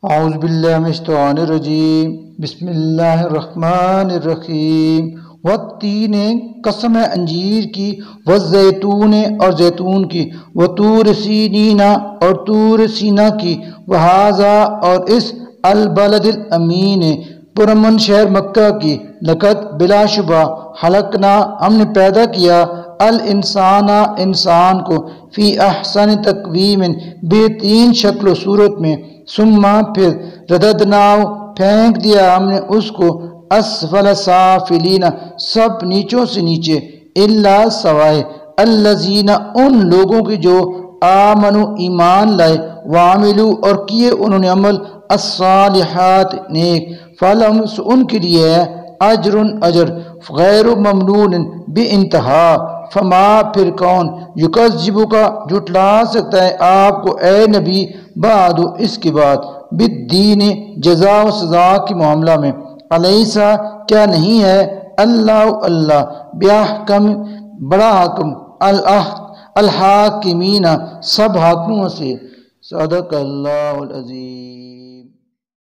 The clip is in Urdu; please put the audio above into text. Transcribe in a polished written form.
اعوذ باللہ من الشیطان الرجیم بسم اللہ الرحمن الرحیم والتین قسم ہے انجیر کی والزیتون اور زیتون کی وطور سینین اور طور سینا کی وہذا اور اس البلد الامین پرامن شہر مکہ کی لقد بلا شبہ خلقنا ہم نے پیدا کیا الانسان انسان کو فی احسن تقویم بہترین شکل و صورت میں ثم پھر رددناو پھینک دیا ہم نے اس کو اسفل سافلین سب نیچوں سے نیچے الا سوائے الذین ان لوگوں کی جو آمنو ایمان لائے وعملو اور کیے انہوں نے عمل الصالحات نیک فلہم ان کے لیے ہے اجر غیر ممنون بے انتہا فما پھر کون یکذبو کا جھٹلا سکتا ہے آپ کو اے نبی بعد اس کے بعد بالدین جزا و سزا کی معاملہ میں علیسا کیا نہیں ہے اللہ بیاحکم بڑا حکم الحاکمین سب حاکموں سے صدق اللہ العظیم.